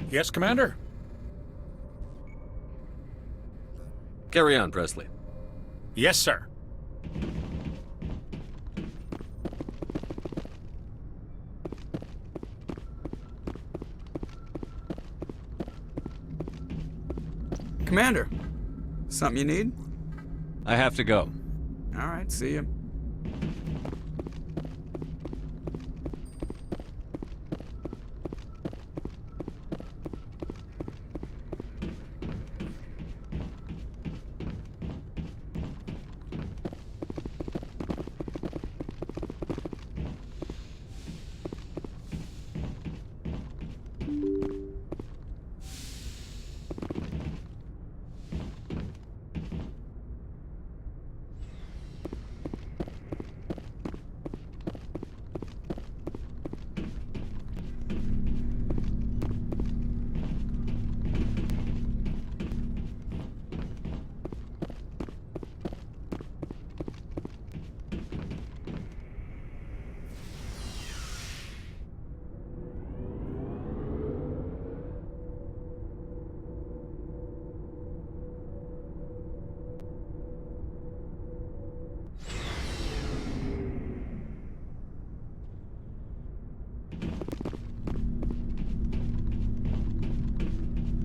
Yes, Commander? Carry on, Presley. Yes, sir. Commander, something you need? I have to go. All right, see you.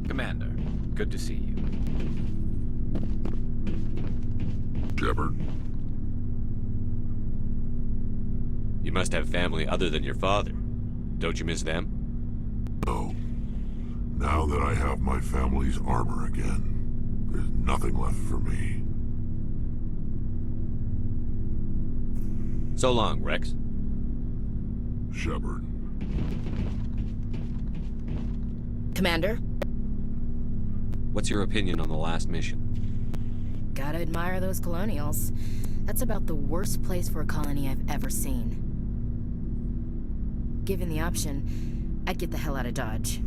Commander, good to see you. Shepard, You must have family other than your father. Don't you miss them? no. Now that I have my family's armor again, there's nothing left for me. So long, Rex. Shepard. Commander? What's your opinion on the last mission? Gotta admire those colonials. That's about the worst place for a colony I've ever seen. Given the option, I'd get the hell out of Dodge.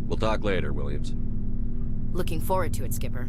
We'll talk later, Williams. Looking forward to it, Skipper.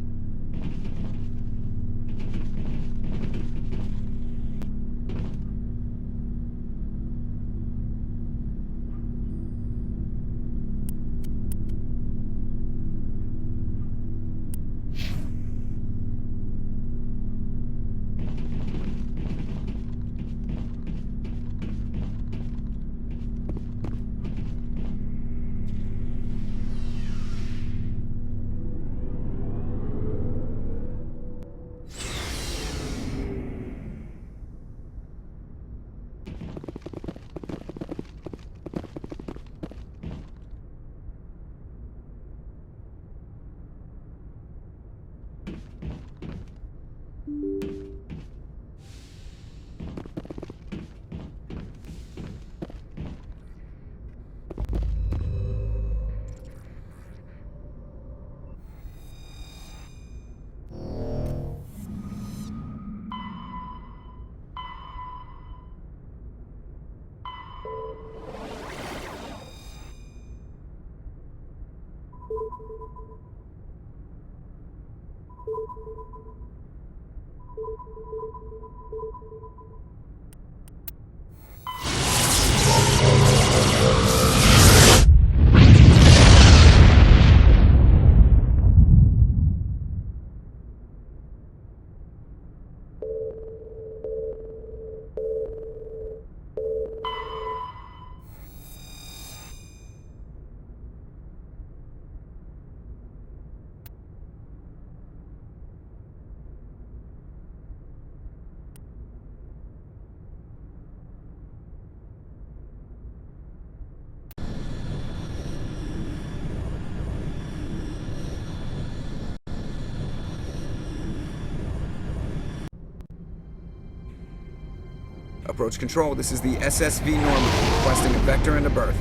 Approach control, this is the SSV Normandy, requesting a vector and a berth.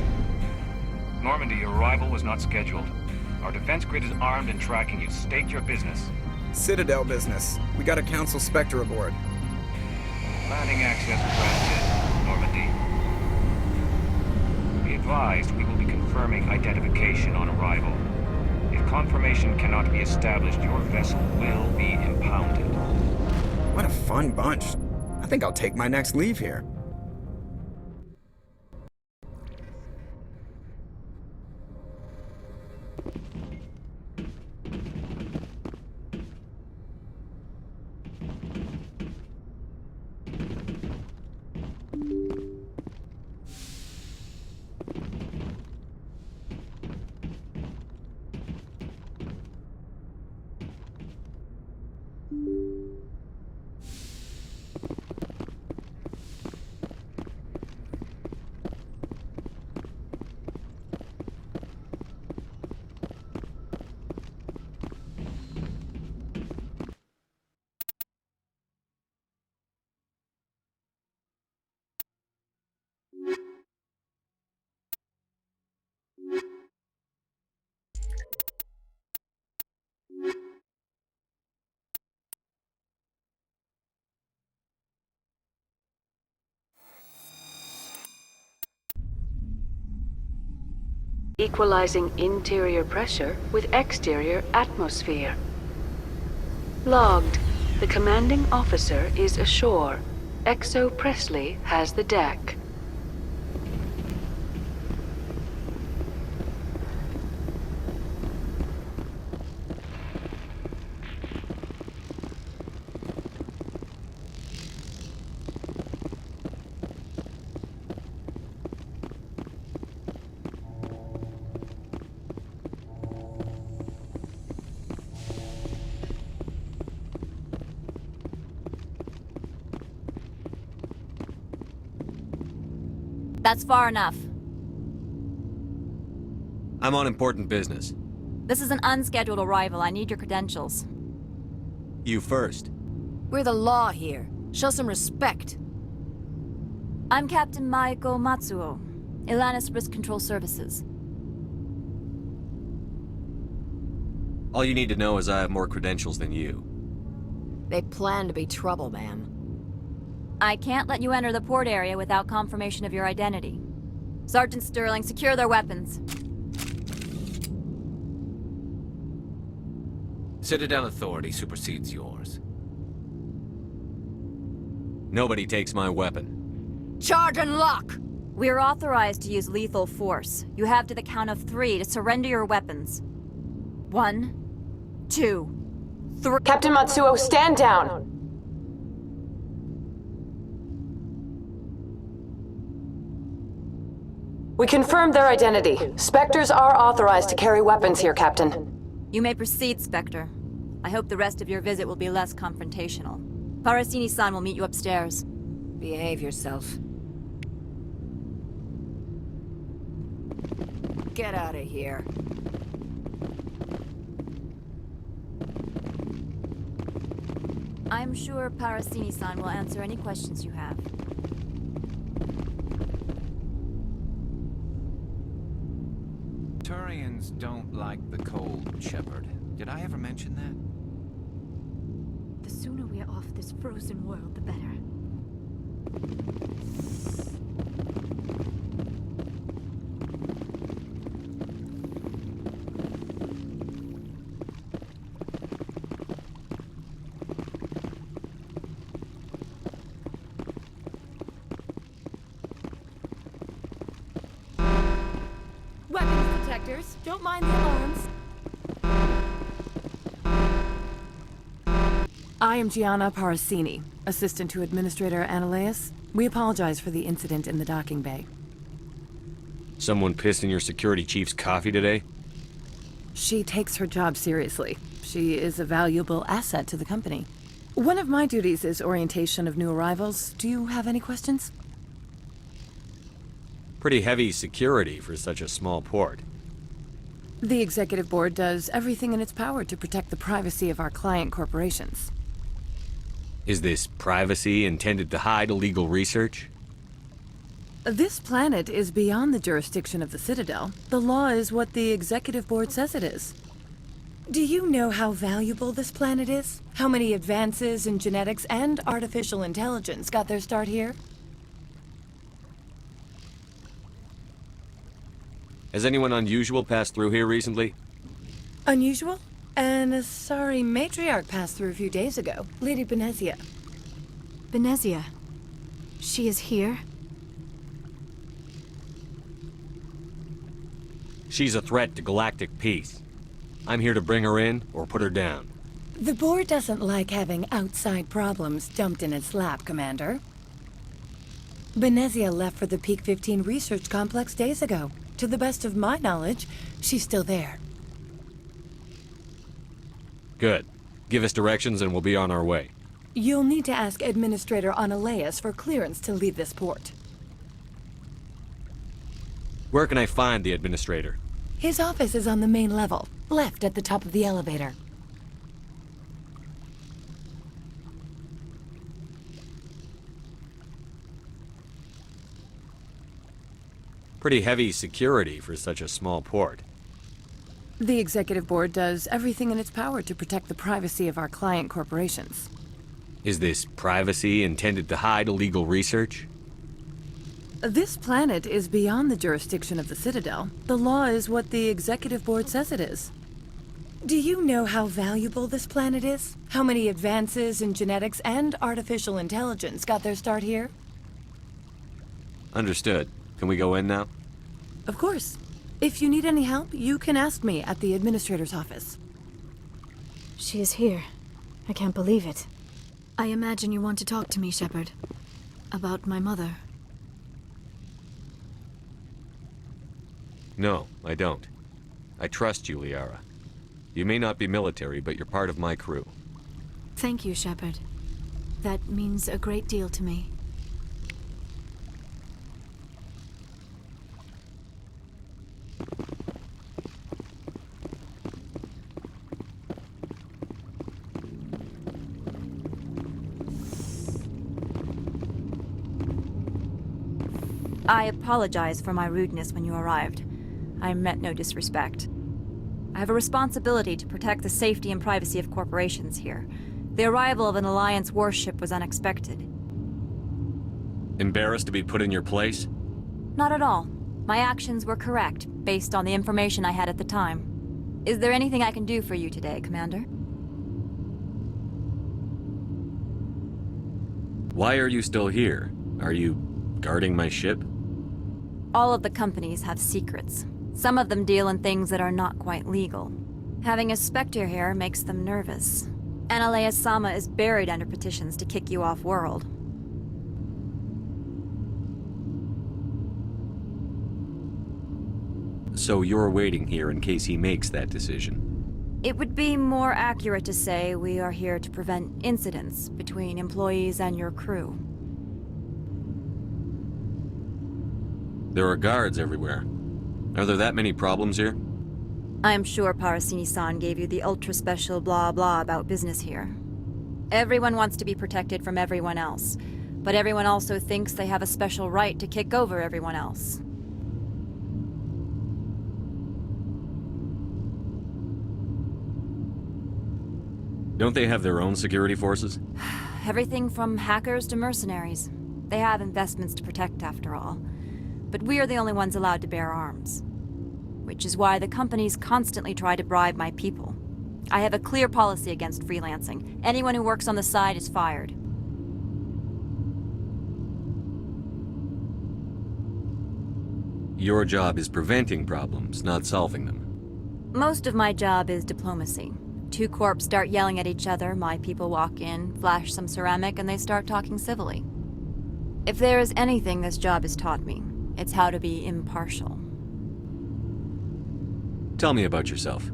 Normandy, your arrival was not scheduled. Our defense grid is armed and tracking you. State your business. Citadel business. We got a Council Spectre aboard. Landing access granted, Normandy. Be advised, we will be confirming identification on arrival. If confirmation cannot be established, your vessel will be impounded. What a fun bunch. I think I'll take my next leave here. Equalizing interior pressure with exterior atmosphere. Logged. The commanding officer is ashore. Exo Presley has the deck. That's far enough. I'm on important business. This is an unscheduled arrival. I need your credentials. You first. We're the law here. Show some respect. I'm Captain Maiko Matsuo, Ilanis Risk Control Services. All you need to know is I have more credentials than you. They plan to be trouble, ma'am. I can't let you enter the port area without confirmation of your identity. Sergeant Sterling, secure their weapons. Citadel authority supersedes yours. Nobody takes my weapon. Charge and lock! We're authorized to use lethal force. You have to the count of 3 to surrender your weapons. 1, 2, 3. Captain Matsuo, stand down! We confirmed their identity. Spectres are authorized to carry weapons here, Captain. You may proceed, Spectre. I hope the rest of your visit will be less confrontational. Parasini-san will meet you upstairs. Behave yourself. Get out of here. I'm sure Parasini-san will answer any questions you have. Turians don't like the cold, Shepard. Did I ever mention that? The sooner we're off this frozen world, the better. Weapons detectors. Don't mind the alarms. I am Gianna Parasini, assistant to Administrator Ananias. We apologize for the incident in the docking bay. Someone pissed in your security chief's coffee today? She takes her job seriously. She is a valuable asset to the company. One of my duties is orientation of new arrivals. Do you have any questions? Pretty heavy security for such a small port. The Executive Board does everything in its power to protect the privacy of our client corporations. Is this privacy intended to hide illegal research? This planet is beyond the jurisdiction of the Citadel. The law is what the Executive Board says it is. Do you know how valuable this planet is? How many advances in genetics and artificial intelligence got their start here? Has anyone unusual passed through here recently? Unusual? And a sorry matriarch passed through a few days ago, Lady Benezia. Venezia. She is here? She's a threat to galactic peace. I'm here to bring her in or put her down. The board doesn't like having outside problems dumped in its lap, Commander. Venezia left for the Peak 15 research complex days ago. To the best of my knowledge, she's still there. Good. Give us directions and we'll be on our way. You'll need to ask Administrator Analeas for clearance to leave this port. Where can I find the Administrator? His office is on the main level, left at the top of the elevator. Pretty heavy security for such a small port. The Executive Board does everything in its power to protect the privacy of our client corporations. Is this privacy intended to hide illegal research? This planet is beyond the jurisdiction of the Citadel. The law is what the Executive Board says it is. Do you know how valuable this planet is? How many advances in genetics and artificial intelligence got their start here? Understood. Can we go in now? Of course. If you need any help, you can ask me at the Administrator's office. She is here. I can't believe it. I imagine you want to talk to me, Shepard. About my mother. No, I don't. I trust you, Liara. You may not be military, but you're part of my crew. Thank you, Shepard. That means a great deal to me. I apologize for my rudeness when you arrived. I meant no disrespect. I have a responsibility to protect the safety and privacy of corporations here. The arrival of an Alliance warship was unexpected. Embarrassed to be put in your place? Not at all. My actions were correct, based on the information I had at the time. Is there anything I can do for you today, Commander? Why are you still here? Are you guarding my ship? All of the companies have secrets. Some of them deal in things that are not quite legal. Having a Spectre here makes them nervous. Analeas-sama is buried under petitions to kick you off-world. So you're waiting here in case he makes that decision? It would be more accurate to say we are here to prevent incidents between employees and your crew. There are guards everywhere. Are there that many problems here? I am sure Parasini-san gave you the ultra-special blah-blah about business here. Everyone wants to be protected from everyone else, but everyone also thinks they have a special right to kick over everyone else. Don't they have their own security forces? Everything from hackers to mercenaries. They have investments to protect, after all. But we are the only ones allowed to bear arms. Which is why the companies constantly try to bribe my people. I have a clear policy against freelancing. Anyone who works on the side is fired. Your job is preventing problems, not solving them. Most of my job is diplomacy. Two corps start yelling at each other, my people walk in, flash some ceramic, and they start talking civilly. If there is anything this job has taught me, it's how to be impartial. Tell me about yourself.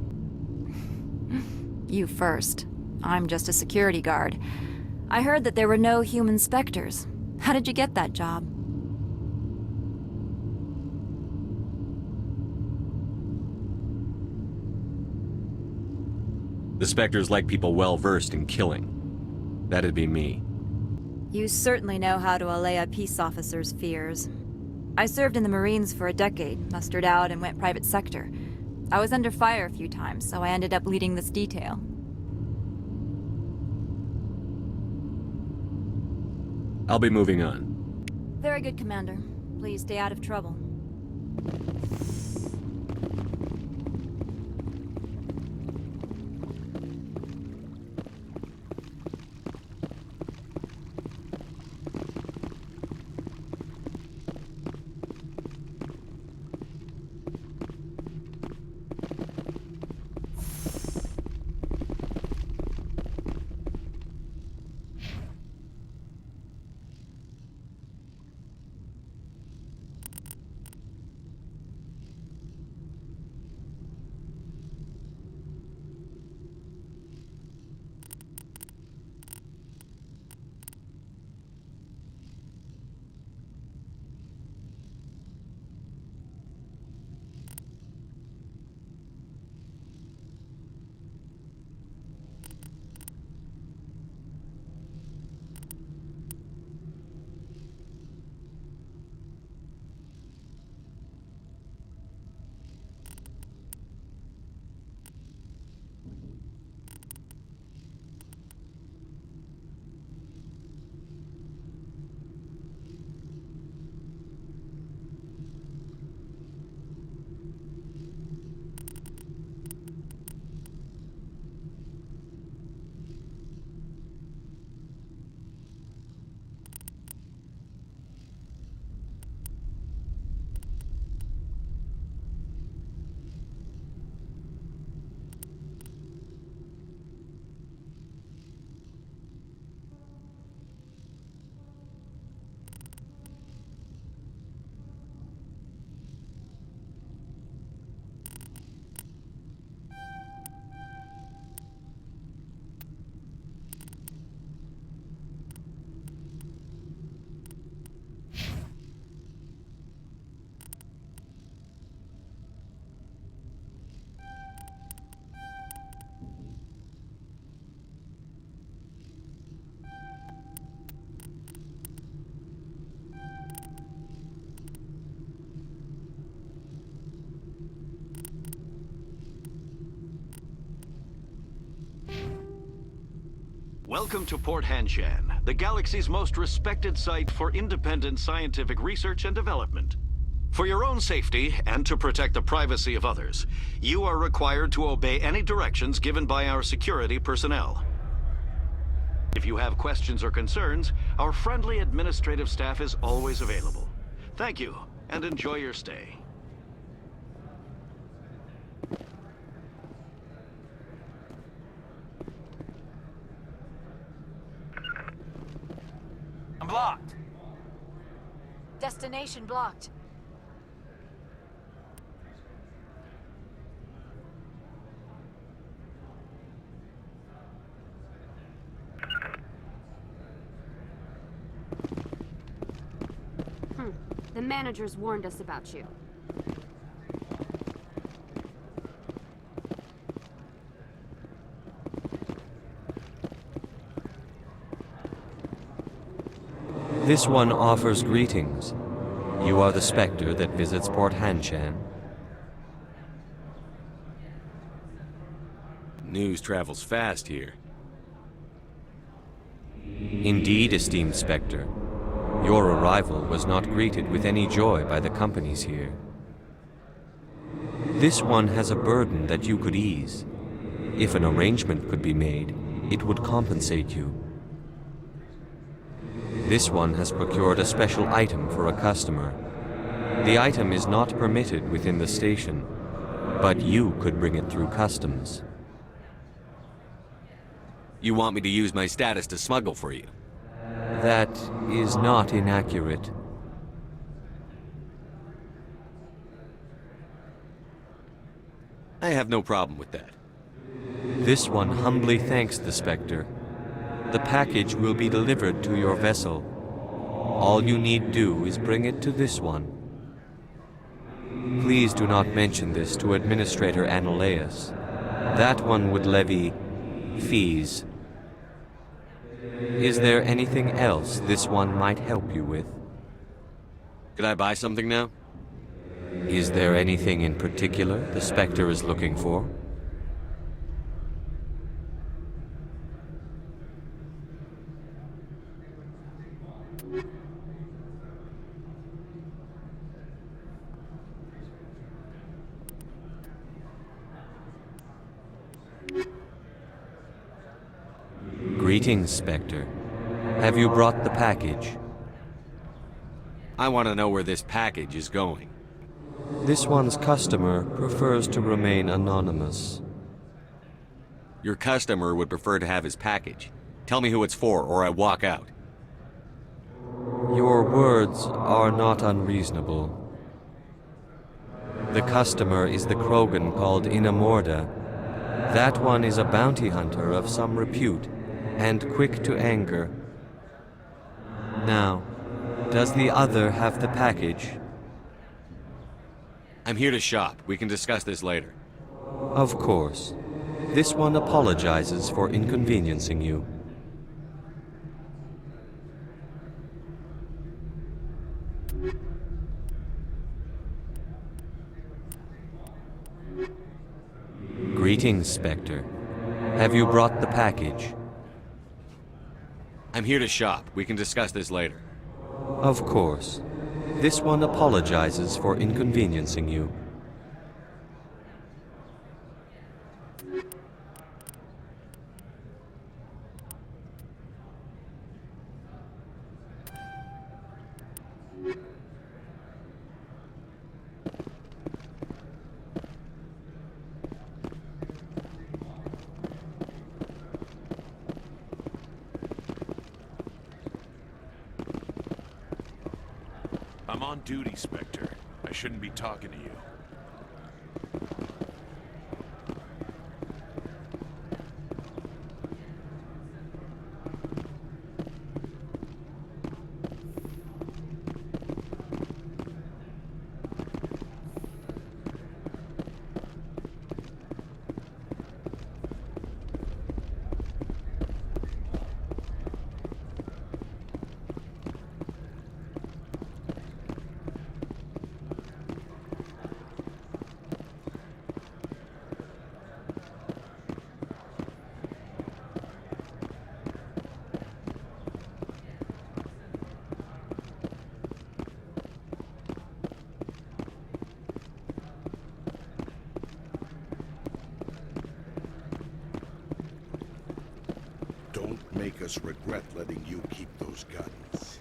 You first. I'm just a security guard. I heard that there were no human specters. How did you get that job? The Spectres like people well-versed in killing. That'd be me. You certainly know how to allay a peace officer's fears. I served in the Marines for a decade, mustered out, and went private sector. I was under fire a few times, so I ended up leading this detail. I'll be moving on. Very good, Commander. Please stay out of trouble. Welcome to Port Hanshan, the galaxy's most respected site for independent scientific research and development. For your own safety, and to protect the privacy of others, you are required to obey any directions given by our security personnel. If you have questions or concerns, our friendly administrative staff is always available. Thank you, and enjoy your stay. I'm blocked. Destination blocked. The managers warned us about you. This one offers greetings. You are the Spectre that visits Port Hanshan. News travels fast here. Indeed, esteemed Spectre. Your arrival was not greeted with any joy by the companies here. This one has a burden that you could ease. If an arrangement could be made, it would compensate you. This one has procured a special item for a customer. The item is not permitted within the station, but you could bring it through customs. You want me to use my status to smuggle for you? That is not inaccurate. I have no problem with that. This one humbly thanks the Spectre. The package will be delivered to your vessel. All you need do is bring it to this one. Please do not mention this to Administrator Anoleus. That one would levy fees. Is there anything else this one might help you with? Could I buy something now? Is there anything in particular the Spectre is looking for? Greetings, Spectre. Have you brought the package? I want to know where this package is going. This one's customer prefers to remain anonymous. Your customer would prefer to have his package. Tell me who it's for, or I walk out. Your words are not unreasonable. The customer is the Krogan called Inamorda. That one is a bounty hunter of some repute, and quick to anger. Now, does the other have the package? I'm here to shop. We can discuss this later. Of course. This one apologizes for inconveniencing you. Greetings, Spectre. Have you brought the package? I'm here to shop. We can discuss this later. Of course. This one apologizes for inconveniencing you. I'm on duty, Spectre. I shouldn't be talking to you. make us regret letting you keep those guns.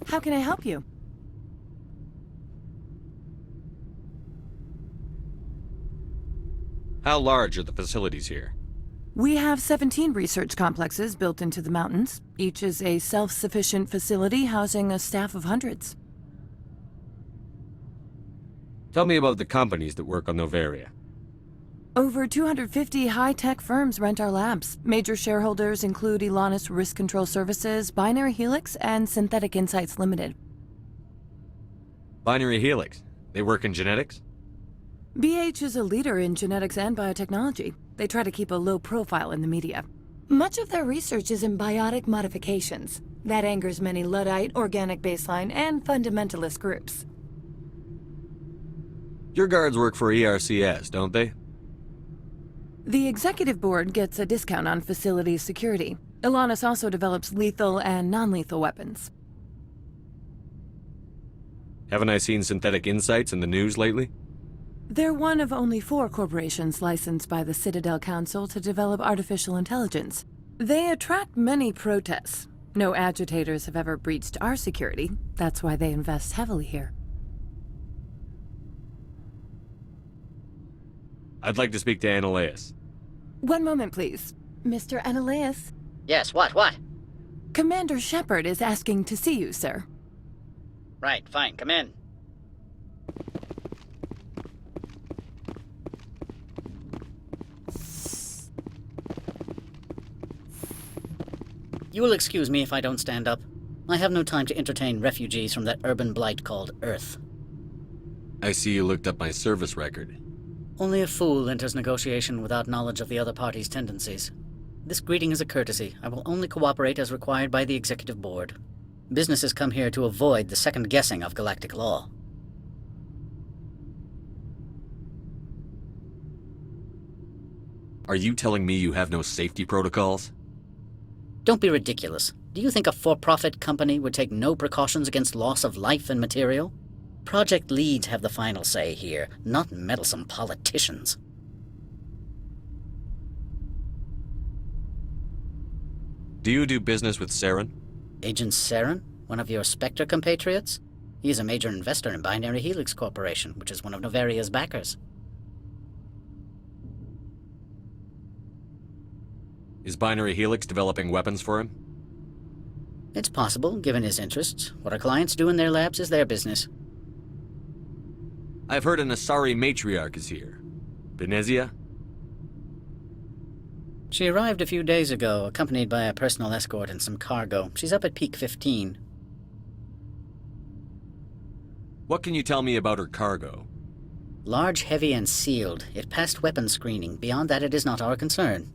How can I help you? How large are the facilities here? We have 17 research complexes built into the mountains. Each is a self-sufficient facility housing a staff of hundreds. Tell me about the companies that work on Noveria. Over 250 high-tech firms rent our labs. Major shareholders include Elanus Risk Control Services, Binary Helix, and Synthetic Insights Limited. Binary Helix? They work in genetics? BH is a leader in genetics and biotechnology. They try to keep a low profile in the media. Much of their research is in biotic modifications. That angers many Luddite, organic baseline, and fundamentalist groups. Your guards work for ERCS, don't they? The executive board gets a discount on facility security. Elanus also develops lethal and non-lethal weapons. Haven't I seen Synthetic Insights in the news lately? They're one of only 4 corporations licensed by the Citadel Council to develop artificial intelligence. They attract many protests. No agitators have ever breached our security. That's why they invest heavily here. I'd like to speak to Annaleus. One moment, please. Mr. Annaleus? Yes, what? Commander Shepard is asking to see you, sir. Right, fine, come in. You will excuse me if I don't stand up. I have no time to entertain refugees from that urban blight called Earth. I see you looked up my service record. Only a fool enters negotiation without knowledge of the other party's tendencies. This greeting is a courtesy. I will only cooperate as required by the Executive Board. Businesses come here to avoid the second guessing of galactic law. Are you telling me you have no safety protocols? Don't be ridiculous. Do you think a for-profit company would take no precautions against loss of life and material? Project leads have the final say here, not meddlesome politicians. Do you do business with Saren? Agent Saren? One of your Spectre compatriots? He is a major investor in Binary Helix Corporation, which is one of Noveria's backers. Is Binary Helix developing weapons for him? It's possible, given his interests. What our clients do in their labs is their business. I've heard an Asari matriarch is here. Benezia? She arrived a few days ago, accompanied by a personal escort and some cargo. She's up at Peak 15. What can you tell me about her cargo? Large, heavy, and sealed. It passed weapons screening. Beyond that, it is not our concern.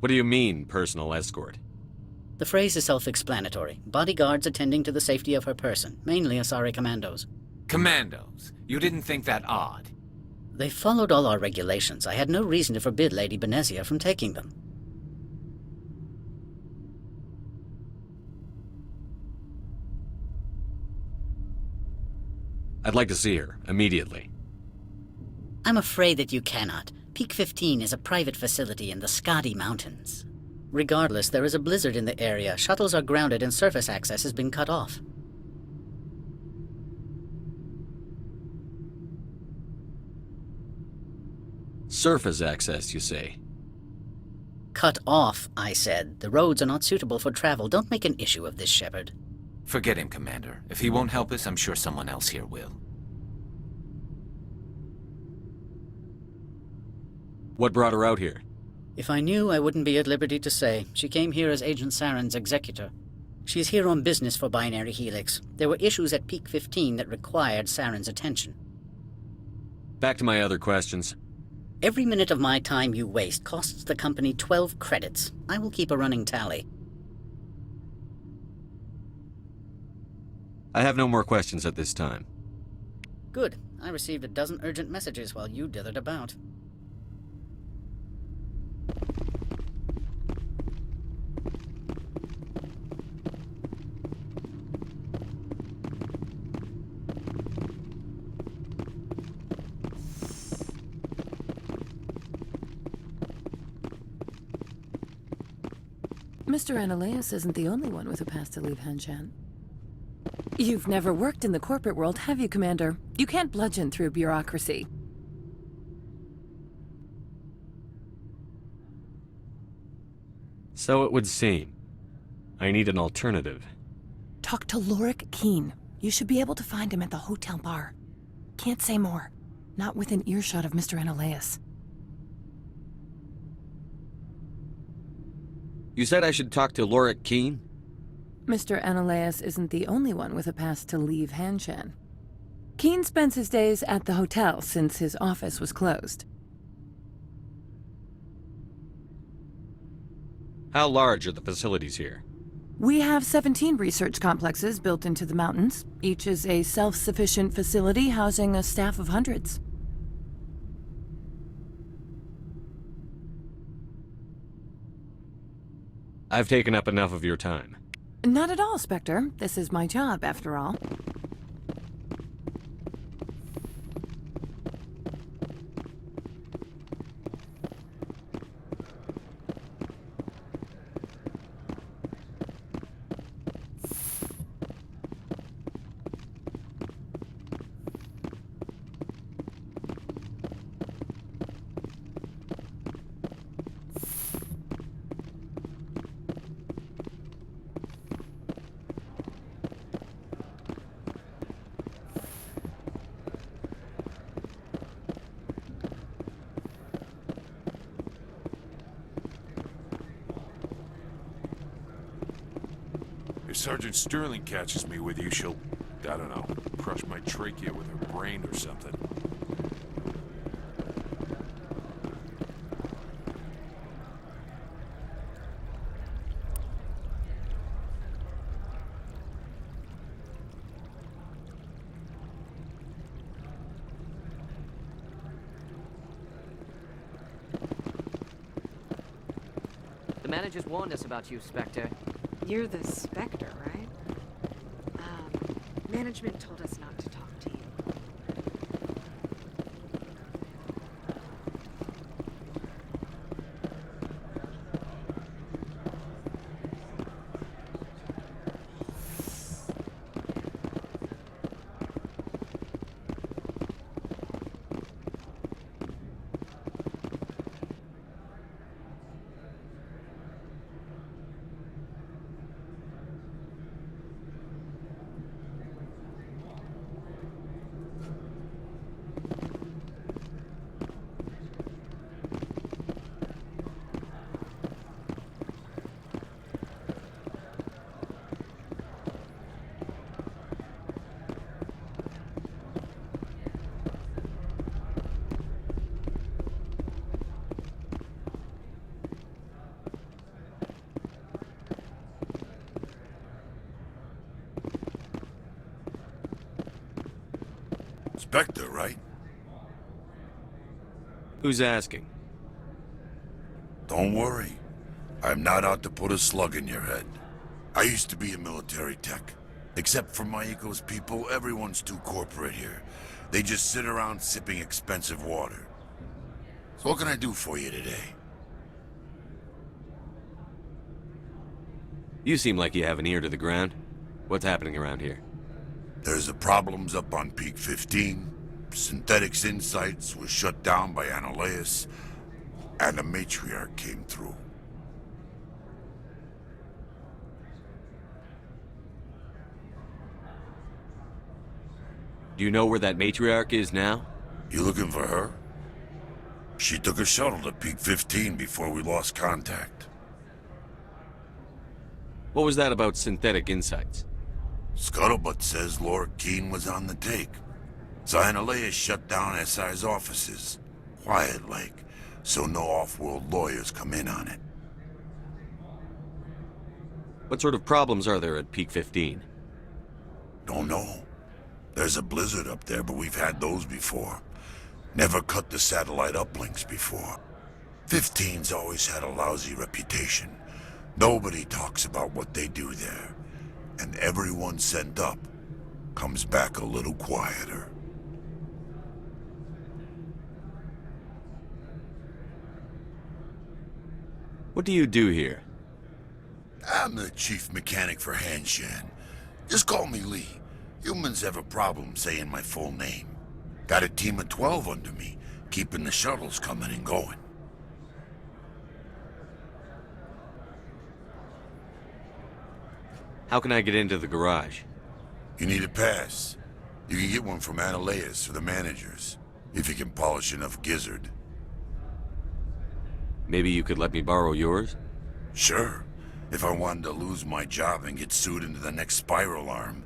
What do you mean, personal escort? The phrase is self-explanatory. Bodyguards attending to the safety of her person, mainly Asari commandos. Commandos? You didn't think that odd? They followed all our regulations. I had no reason to forbid Lady Benezia from taking them. I'd like to see her, immediately. I'm afraid that you cannot. Peak 15 is a private facility in the Skadi Mountains. Regardless, there is a blizzard in the area. Shuttles are grounded and surface access has been cut off. Surface access, you say? Cut off, I said. The roads are not suitable for travel. Don't make an issue of this, Shepard. Forget him, Commander. If he won't help us, I'm sure someone else here will. What brought her out here? If I knew, I wouldn't be at liberty to say. She came here as Agent Saren's executor. She's here on business for Binary Helix. There were issues at Peak 15 that required Saren's attention. Back to my other questions. Every minute of my time you waste costs the company 12 credits. I will keep a running tally. I have no more questions at this time. Good. I received a dozen urgent messages while you dithered about. Mr. Ananias isn't the only one with a pass to leave Hanshan. You've never worked in the corporate world, have you, Commander? You can't bludgeon through bureaucracy. So it would seem. I need an alternative. Talk to Lorik Keen. You should be able to find him at the hotel bar. Can't say more. Not within earshot of Mr. Ananias. You said I should talk to Lorik Keen? Mr. Ananias isn't the only one with a pass to leave Hanshan. Keen spends his days at the hotel since his office was closed. How large are the facilities here? We have 17 research complexes built into the mountains. Each is a self-sufficient facility housing a staff of hundreds. I've taken up enough of your time. Not at all, Spectre. This is my job, after all. If Sergeant Sterling catches me with you, she'll, I don't know, crush my trachea with her brain or something. The managers warned us about you, Spectre. You're the Spectre, right? Management told us not to talk to you. Spectre, right? Who's asking? Don't worry. I'm not out to put a slug in your head. I used to be a military tech. Except for Maiko's people, everyone's too corporate here. They just sit around sipping expensive water. So what can I do for you today? You seem like you have an ear to the ground. What's happening around here? There's the problems up on Peak 15. Synthetics Insights was shut down by Ananias, and the Matriarch came through. Do you know where that Matriarch is now? You looking for her? She took a shuttle to Peak 15 before we lost contact. What was that about Synthetic Insights? Scuttlebutt says Lorik Keen was on the take. So Ananias shut down SI's offices. Quiet-like, so no off-world lawyers come in on it. What sort of problems are there at Peak 15? Don't know. There's a blizzard up there, but we've had those before. Never cut the satellite uplinks before. 15's always had a lousy reputation. Nobody talks about what they do there. And everyone sent up comes back a little quieter. What do you do here? I'm the chief mechanic for Hanshan. Just call me Lee. Humans have a problem saying my full name. Got a team of 12 under me, keeping the shuttles coming and going. How can I get into the garage? You need a pass. You can get one from Analeas or the managers, if you can polish enough gizzard. Maybe you could let me borrow yours? Sure. If I wanted to lose my job and get sued into the next spiral arm,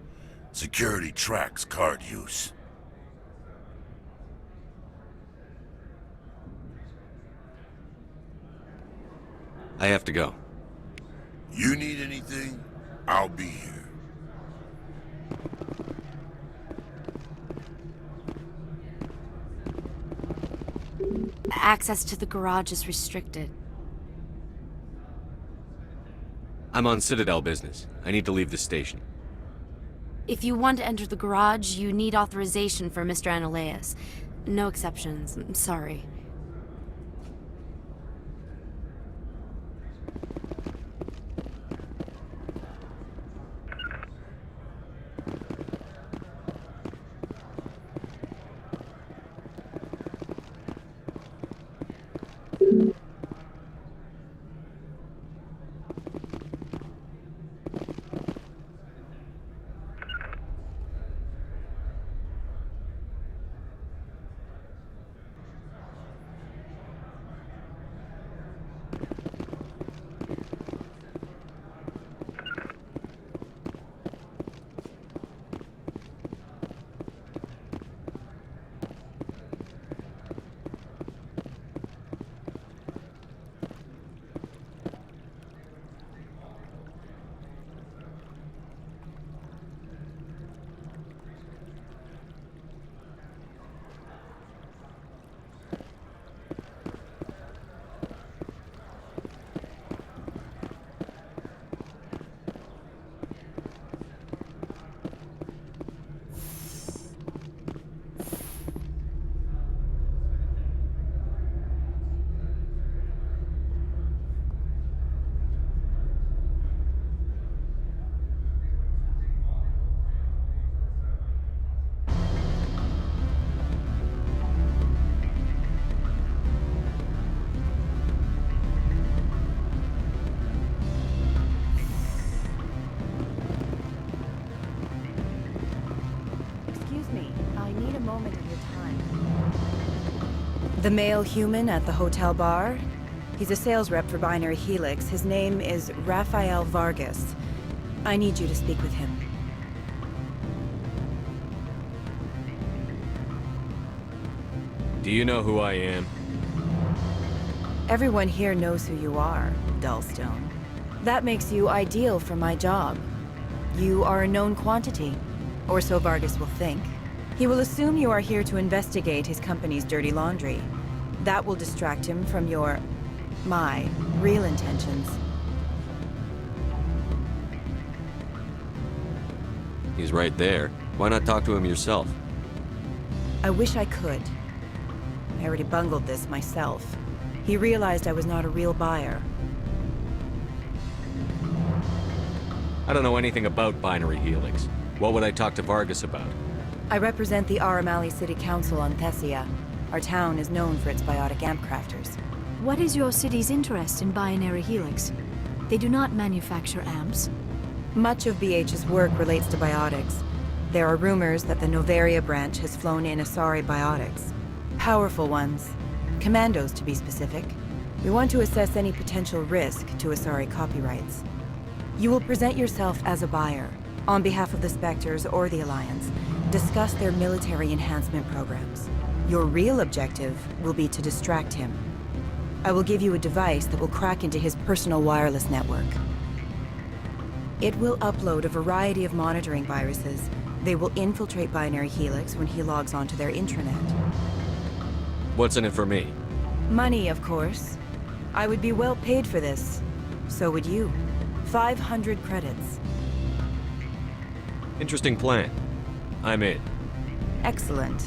security tracks card use. I have to go. You need anything? I'll be here. Access to the garage is restricted. I'm on Citadel business. I need to leave the station. If you want to enter the garage, you need authorization for Mr. Analeas. No exceptions. I'm sorry. The male human at the hotel bar? He's a sales rep for Binary Helix. His name is Rafael Vargas. I need you to speak with him. Do you know who I am? Everyone here knows who you are, Dullstone. That makes you ideal for my job. You are a known quantity, or so Vargas will think. He will assume you are here to investigate his company's dirty laundry. That will distract him from my real intentions. He's right there. Why not talk to him yourself? I wish I could. I already bungled this myself. He realized I was not a real buyer. I don't know anything about Binary Helix. What would I talk to Vargas about? I represent the Aramali City Council on Thessia. Our town is known for its biotic amp crafters. What is your city's interest in Binary Helix? They do not manufacture amps. Much of BH's work relates to biotics. There are rumors that the Noveria branch has flown in Asari biotics. Powerful ones. Commandos, to be specific. We want to assess any potential risk to Asari copyrights. You will present yourself as a buyer, on behalf of the Spectres or the Alliance. Discuss their military enhancement programs. Your real objective will be to distract him. I will give you a device that will crack into his personal wireless network. It will upload a variety of monitoring viruses, They will infiltrate Binary Helix when he logs onto their intranet. What's in it for me? Money, of course. I would be well paid for this. So would you. 500 credits. Interesting plan. I'm in. Excellent.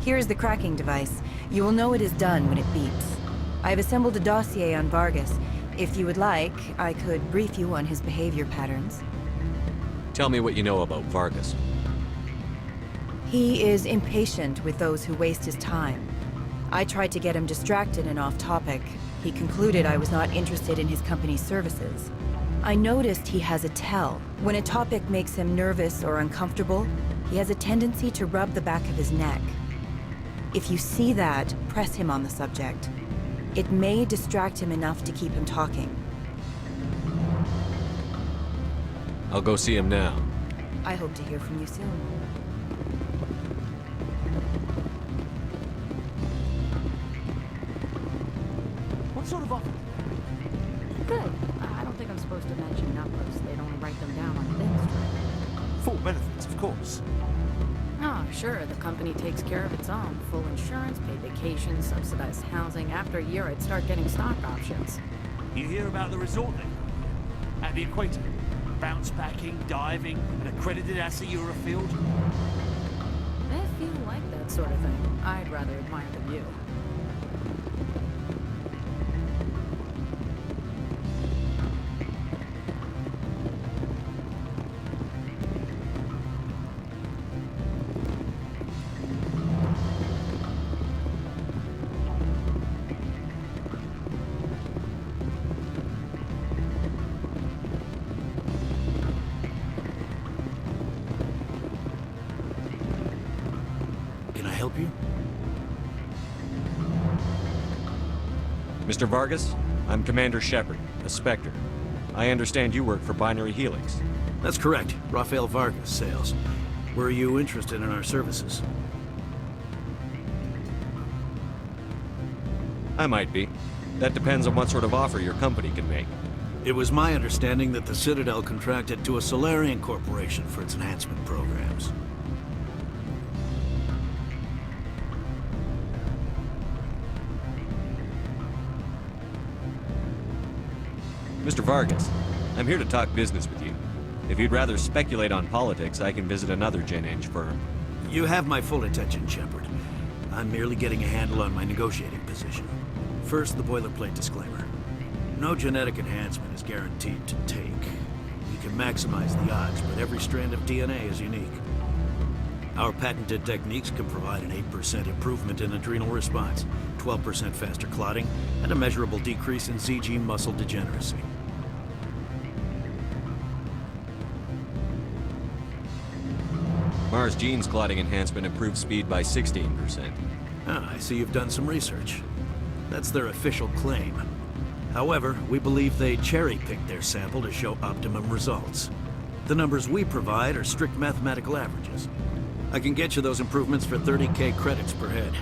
Here's the cracking device. You will know it is done when it beeps. I've assembled a dossier on Vargas. If you would like, I could brief you on his behavior patterns. Tell me what you know about Vargas. He is impatient with those who waste his time. I tried to get him distracted and off topic. He concluded I was not interested in his company's services. I noticed he has a tell. When a topic makes him nervous or uncomfortable, he has a tendency to rub the back of his neck. If you see that, press him on the subject. It may distract him enough to keep him talking. I'll go see him now. I hope to hear from you soon. What sort of offer? Good. I don't think I'm supposed to mention numbers. They don't write them down on things, right? Full benefits, of course. Oh, sure. The company takes care of its own. Full insurance, paid vacation, subsidized housing. After a year, I'd start getting stock options. You hear about the resort then? At the equator? Bounce backing, diving, an accredited ASA Eurofield? If you like that sort of thing, I'd rather admire than you. Help you? Mr. Vargas, I'm Commander Shepard, a Spectre. I understand you work for Binary Helix. That's correct. Rafael Vargas, sales. Were you interested in our services? I might be. That depends on what sort of offer your company can make. It was my understanding that the Citadel contracted to a Solarian corporation for its enhancement programs. Mr. Vargas, I'm here to talk business with you. If you'd rather speculate on politics, I can visit another Gen-Eng firm. You have my full attention, Shepard. I'm merely getting a handle on my negotiating position. First, the boilerplate disclaimer. No genetic enhancement is guaranteed to take. We can maximize the odds, but every strand of DNA is unique. Our patented techniques can provide an 8% improvement in adrenal response, 12% faster clotting, and a measurable decrease in ZG muscle degeneracy. Mars Gene's clotting enhancement improves speed by 16%. Ah, I see you've done some research. That's their official claim. However, we believe they cherry-picked their sample to show optimum results. The numbers we provide are strict mathematical averages. I can get you those improvements for 30K credits per head.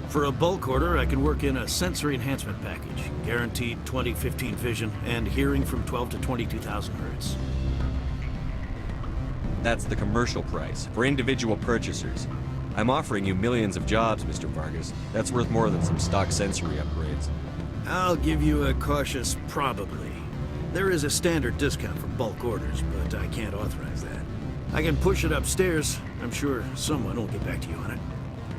For a bulk order, I can work in a sensory enhancement package, guaranteed 20/15 vision, and hearing from 12 to 22,000 hertz. That's the commercial price, for individual purchasers. I'm offering you millions of jobs, Mr. Vargas. That's worth more than some stock sensory upgrades. I'll give you a cautious probably. There is a standard discount for bulk orders, but I can't authorize that. I can push it upstairs. I'm sure someone will get back to you on it.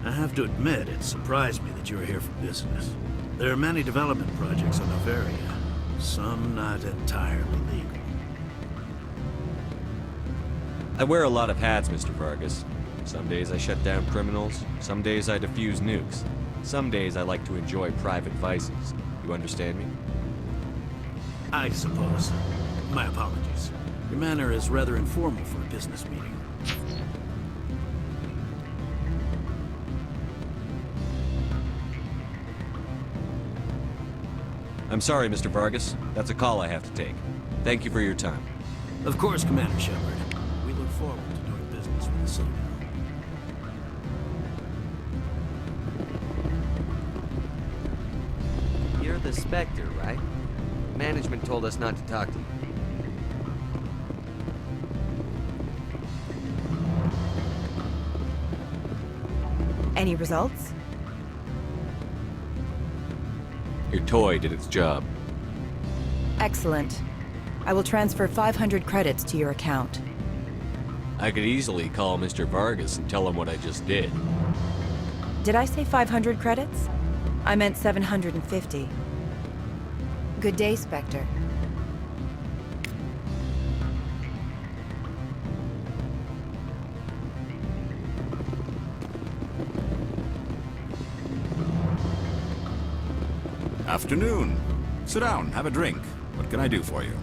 I have to admit, it surprised me that you were here for business. There are many development projects on Noveria, some not entirely legal. I wear a lot of hats, Mr. Vargas. Some days I shut down criminals, some days I defuse nukes. Some days I like to enjoy private vices. You understand me? I suppose. My apologies. Your manner is rather informal for a business meeting. I'm sorry, Mr. Vargas. That's a call I have to take. Thank you for your time. Of course, Commander Shepard. We look forward to doing business with the Citadel. You're the Spectre, right? Management told us not to talk to you. Any results? Your toy did its job. Excellent. I will transfer 500 credits to your account. I could easily call Mr. Vargas and tell him what I just did. Did I say 500 credits? I meant 750. Good day, Spectre. Afternoon. Sit down, have a drink. What can I do for you?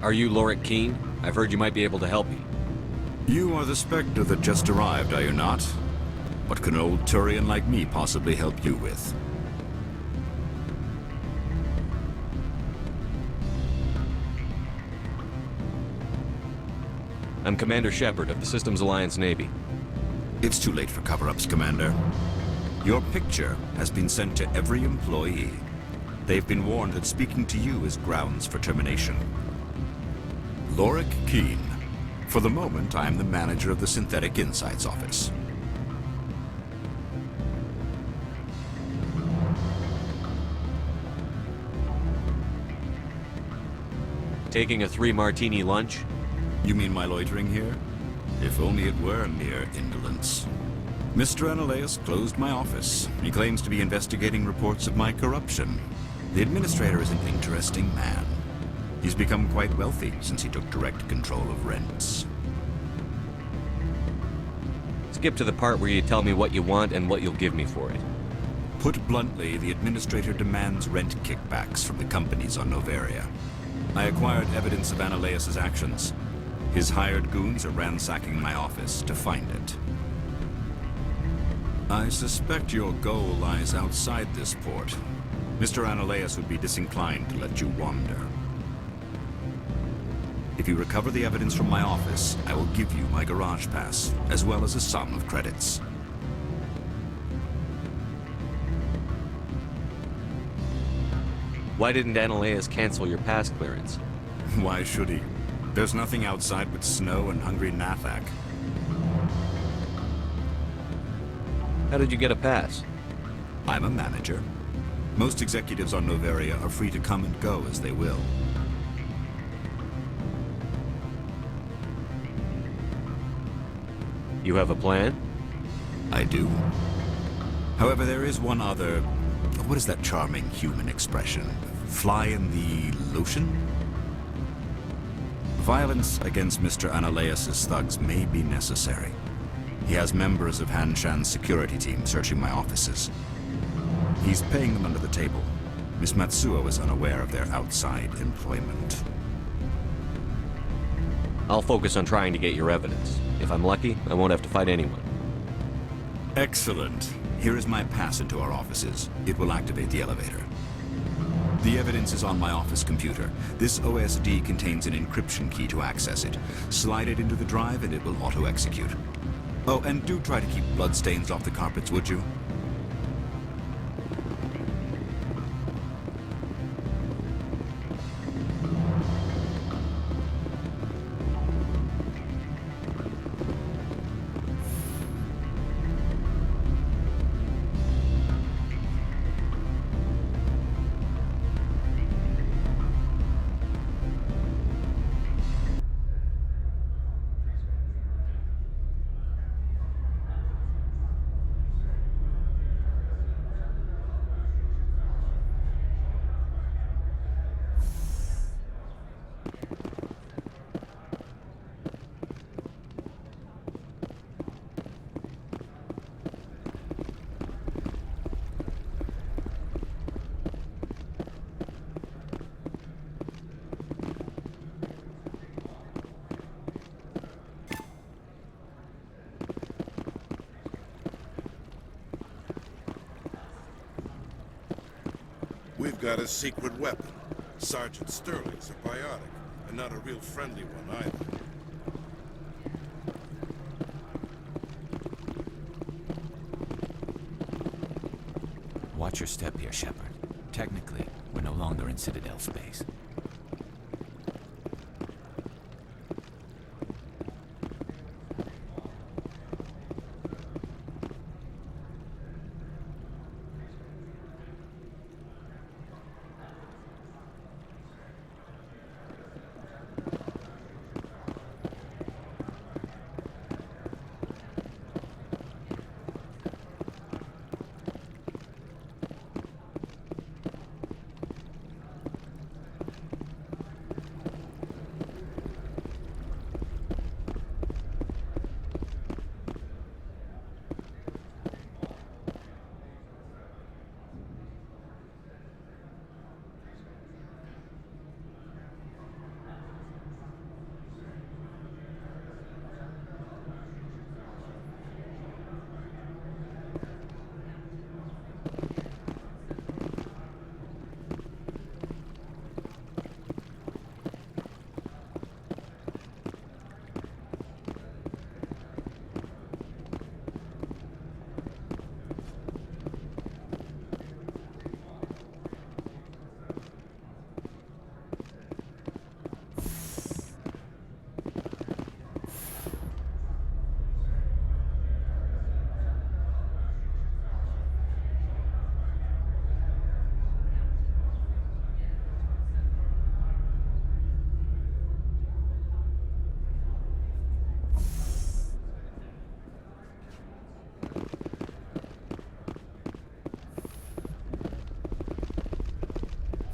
Are you Lorik Keene? I've heard you might be able to help me. You are the Spectre that just arrived, are you not? What can an old Turian like me possibly help you with? I'm Commander Shepard of the Systems Alliance Navy. It's too late for cover-ups, Commander. Your picture has been sent to every employee. They've been warned that speaking to you is grounds for termination. Lorik Keene. For the moment, I am the manager of the Synthetic Insights Office. Taking a 3-martini lunch? You mean my loitering here? If only it were mere indolence. Mr. Analaeus closed my office. He claims to be investigating reports of my corruption. The administrator is an interesting man. He's become quite wealthy since he took direct control of rents. Skip to the part where you tell me what you want and what you'll give me for it. Put bluntly, the administrator demands rent kickbacks from the companies on Noveria. I acquired evidence of Analaeus' actions. His hired goons are ransacking my office to find it. I suspect your goal lies outside this port. Mr. Analaeus would be disinclined to let you wander. If you recover the evidence from my office, I will give you my garage pass, as well as a sum of credits. Why didn't Analaeus cancel your pass clearance? Why should he? There's nothing outside but snow and hungry Nathak. How did you get a pass? I'm a manager. Most executives on Noveria are free to come and go as they will. You have a plan? I do. However, there is one other... What is that charming human expression? Fly in the lotion? Violence against Mr. Analaeus' thugs may be necessary. He has members of Hanshan's security team searching my offices. He's paying them under the table. Miss Matsuo is unaware of their outside employment. I'll focus on trying to get your evidence. If I'm lucky, I won't have to fight anyone. Excellent. Here is my pass into our offices. It will activate the elevator. The evidence is on my office computer. This OSD contains an encryption key to access it. Slide it into the drive and it will auto-execute. Oh, and do try to keep bloodstains off the carpets, would you? We've got a secret weapon. Sergeant Sterling's a biotic, and not a real friendly one either. Watch your step here, Shepard. Technically, we're no longer in Citadel space.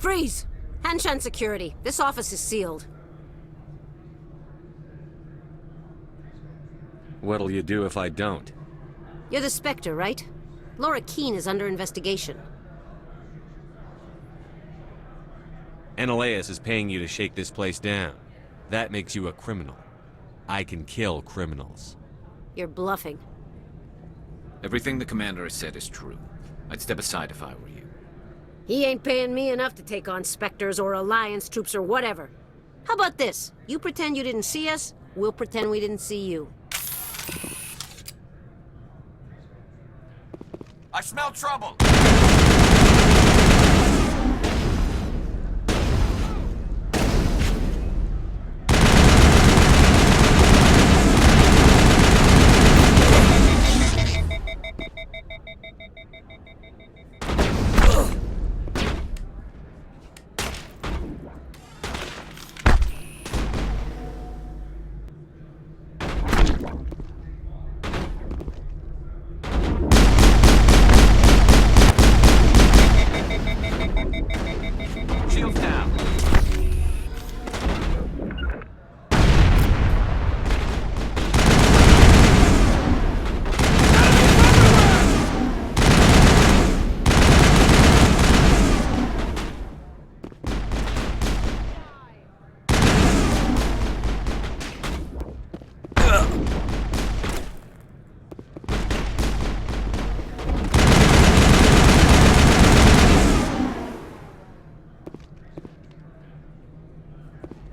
Freeze! Hanshan security. This office is sealed. What'll you do if I don't? You're the Spectre, right? Laura Keene is under investigation. Ananias is paying you to shake this place down. That makes you a criminal. I can kill criminals. You're bluffing. Everything the commander has said is true. I'd step aside if I were you. He ain't paying me enough to take on Spectres or Alliance troops or whatever. How about this? You pretend you didn't see us, we'll pretend we didn't see you. I smell trouble!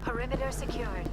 Perimeter secured.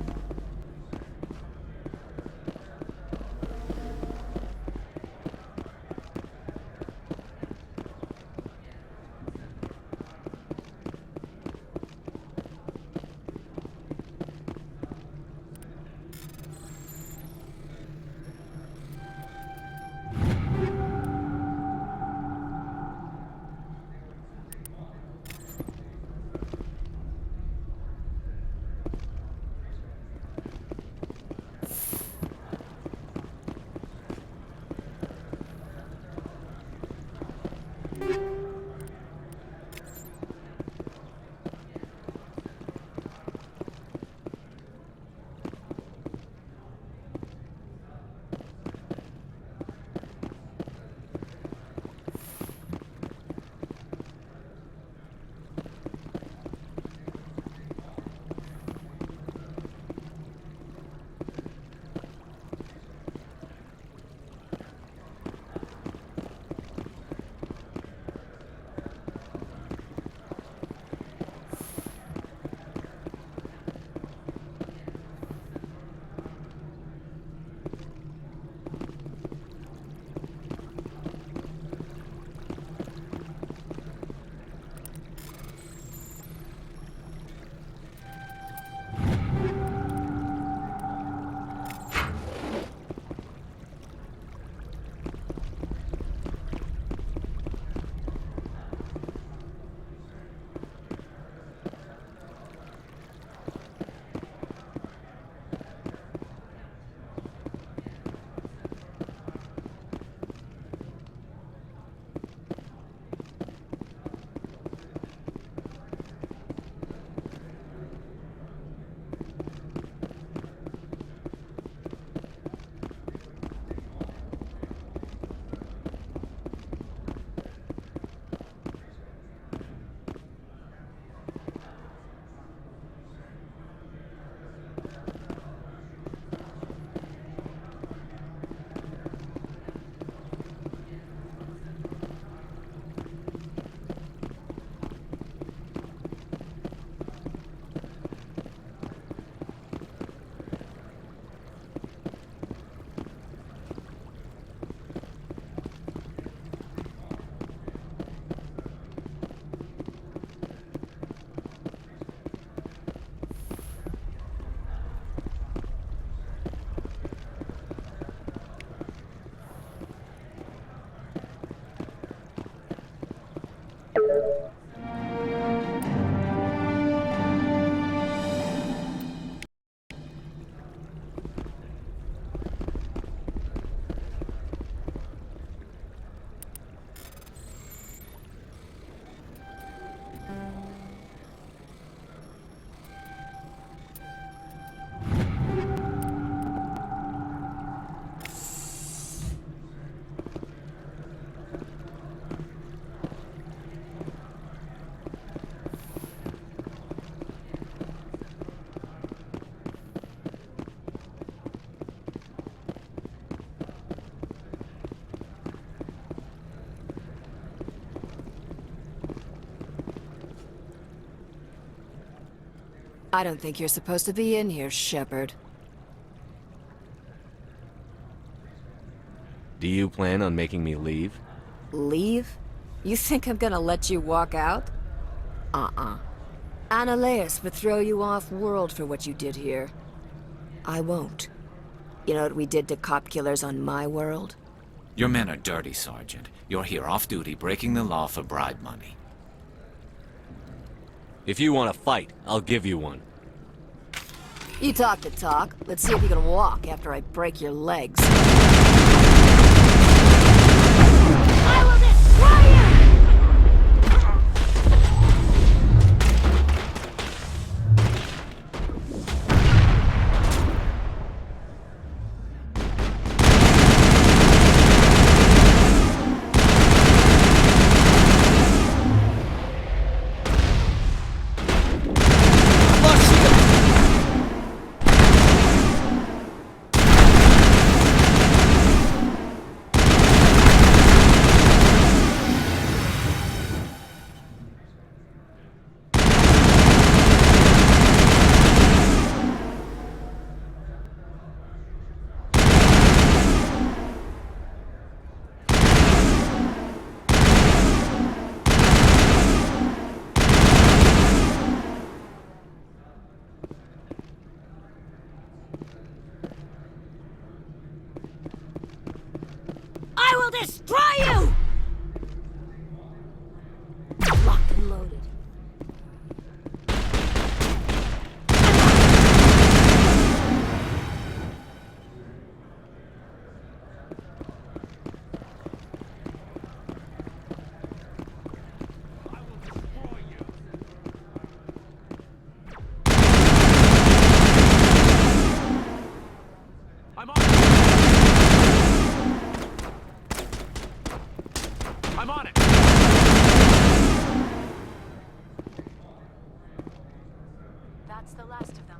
I don't think you're supposed to be in here, Shepard. Do you plan on making me leave? Leave? You think I'm gonna let you walk out? Uh-uh. Annaleus would throw you off-world for what you did here. I won't. You know what we did to cop killers on my world? Your men are dirty, Sergeant. You're here off-duty, breaking the law for bribe money. If you want to fight, I'll give you one. You talk the talk. Let's see if you can walk after I break your legs. I will destroy you! I will destroy you! Locked and loaded. I'm on it! That's the last of them.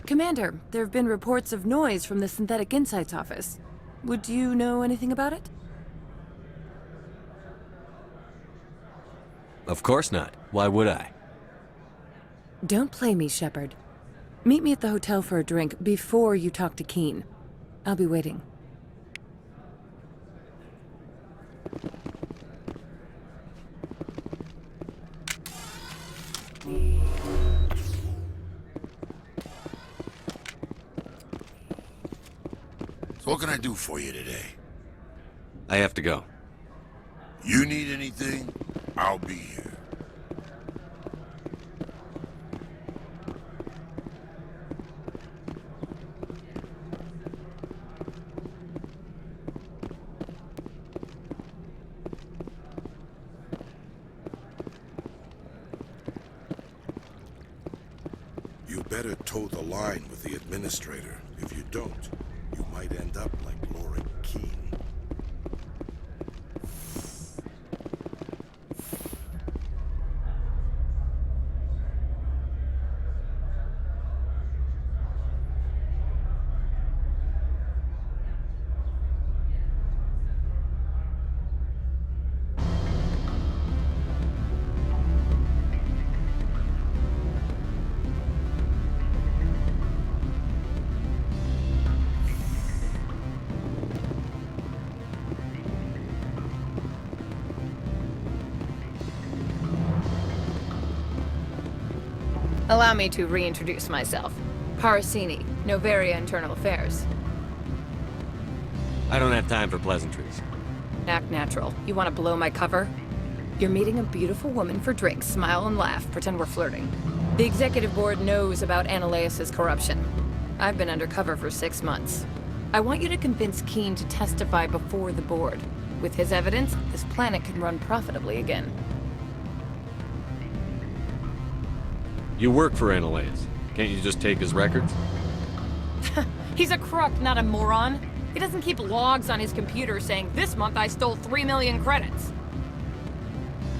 Commander, there have been reports of noise from the Synthetic Insights office. Would you know anything about it? Of course not. Why would I? Don't play me, Shepard. Meet me at the hotel for a drink before you talk to Keen. I'll be waiting. What can I do for you today? I have to go. You need anything? I'll be here. You better toe the line with the administrator. If you don't, you might end up like Laura Keene. Allow me to reintroduce myself. Parasini, Noveria Internal Affairs. I don't have time for pleasantries. Act natural. You want to blow my cover? You're meeting a beautiful woman for drinks. Smile and laugh. Pretend we're flirting. The executive board knows about Analeus' corruption. I've been undercover for 6 months. I want you to convince Keene to testify before the board. With his evidence, this planet can run profitably again. You work for Analeus. Can't you just take his records? He's a crook, not a moron. He doesn't keep logs on his computer saying, "This month I stole 3 million credits."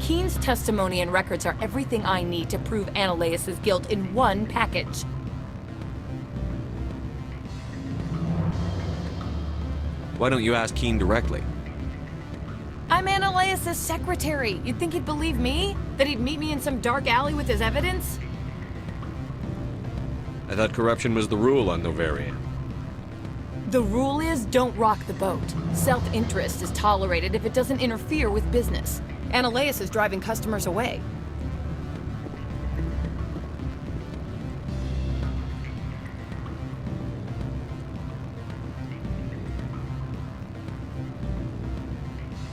Keene's testimony and records are everything I need to prove Analeus' guilt in one package. Why don't you ask Keene directly? I'm Analeus' secretary. You'd think he'd believe me? That he'd meet me in some dark alley with his evidence? I thought corruption was the rule on Noveria. The rule is, don't rock the boat. Self-interest is tolerated if it doesn't interfere with business. Analeus is driving customers away.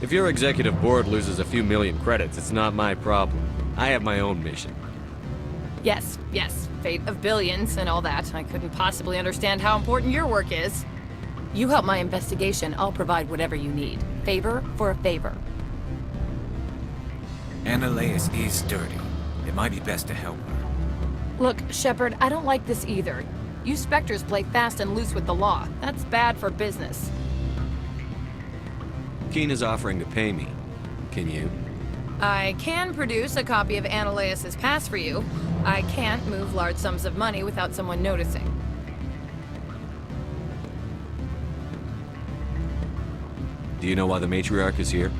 If your executive board loses a few million credits, it's not my problem. I have my own mission. Yes, fate of billions and all that. I couldn't possibly understand how important your work is. You help my investigation, I'll provide whatever you need. Favor for a favor. Analeus is dirty. It might be best to help her. Look, Shepard, I don't like this either. You Spectres play fast and loose with the law. That's bad for business. Keene is offering to pay me. Can you? I can produce a copy of Analeus' pass for you. I can't move large sums of money without someone noticing. Do you know why the matriarch is here?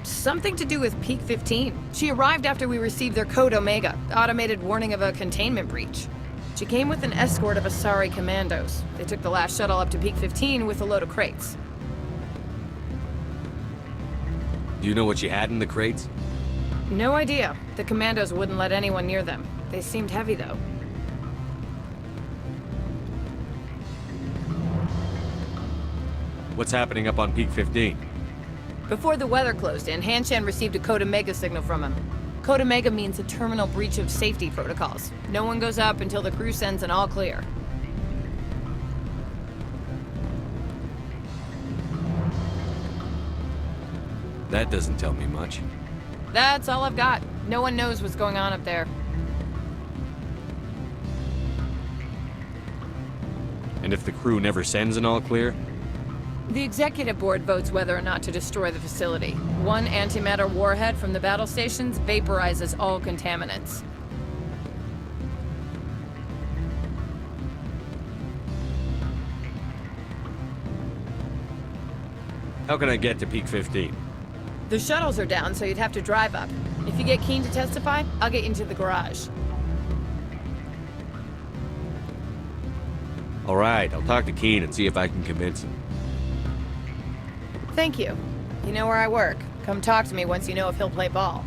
Something to do with Peak 15. She arrived after we received their Code Omega, automated warning of a containment breach. She came with an escort of Asari commandos. They took the last shuttle up to Peak 15 with a load of crates. Do you know what she had in the crates? No idea. The commandos wouldn't let anyone near them. They seemed heavy, though. What's happening up on Peak 15? Before the weather closed in, Hanshan received a Code Omega signal from him. Code Omega means a terminal breach of safety protocols. No one goes up until the crew sends an all clear. That doesn't tell me much. That's all I've got. No one knows what's going on up there. And if the crew never sends an all clear? The executive board votes whether or not to destroy the facility. One antimatter warhead from the battle stations vaporizes all contaminants. How can I get to Peak 15? The shuttles are down, so you'd have to drive up. If you get Keene to testify, I'll get you into the garage. All right, I'll talk to Keene and see if I can convince him. Thank you. You know where I work. Come talk to me once you know if he'll play ball.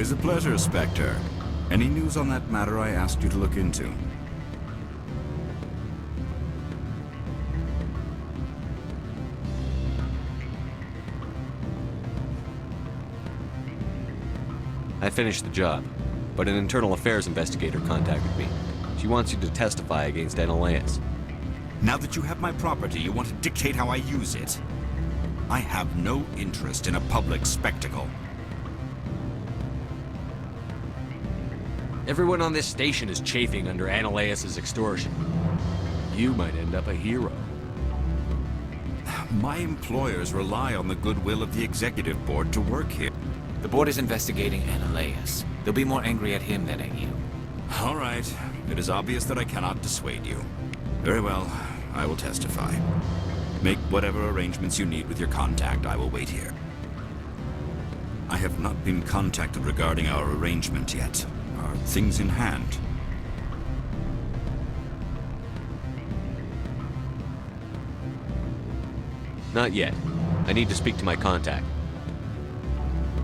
Always a pleasure, Spectre. Any news on that matter I asked you to look into? I finished the job, but an internal affairs investigator contacted me. She wants you to testify against Analeas. Now that you have my property, you want to dictate how I use it? I have no interest in a public spectacle. Everyone on this station is chafing under Analeas' extortion. You might end up a hero. My employers rely on the goodwill of the executive board to work here. The board is investigating Analeas. They'll be more angry at him than at you. All right. It is obvious that I cannot dissuade you. Very well. I will testify. Make whatever arrangements you need with your contact. I will wait here. I have not been contacted regarding our arrangement yet. Are things in hand? Not yet. I need to speak to my contact.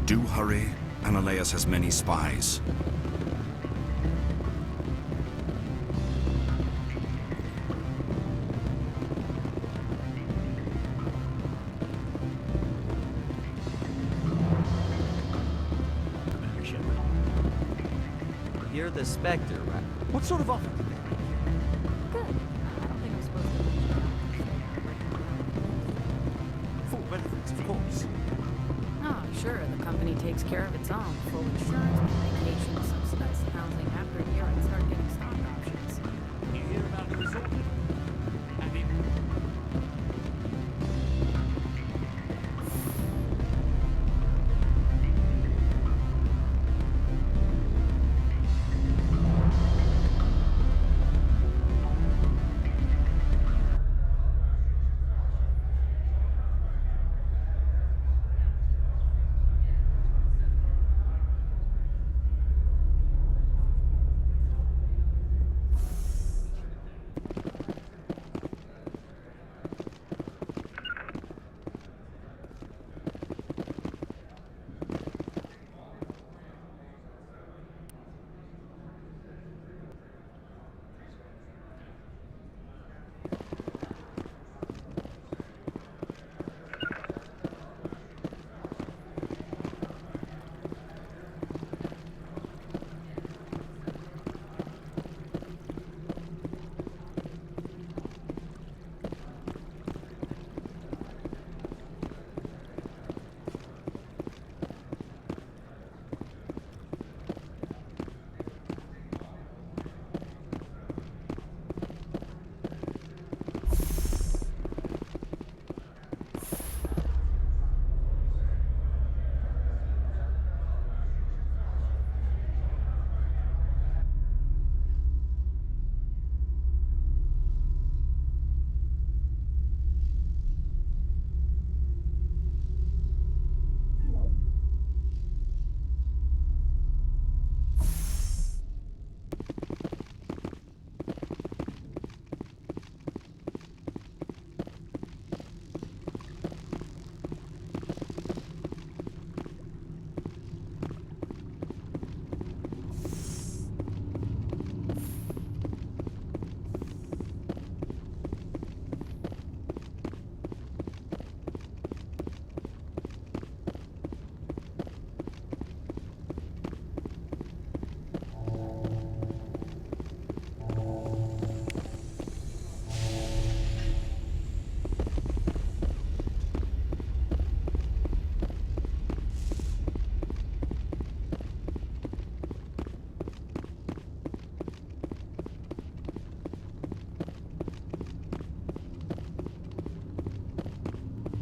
Do hurry. Analeas has many spies. You're the Spectre, right? What sort of offer? Good. I don't think I'm supposed to. Full benefits, of course. Oh, sure. The company takes care of its own. Full insurance, vacation, subsidized housing. After a year, I'd start getting stock options. You hear about the resort?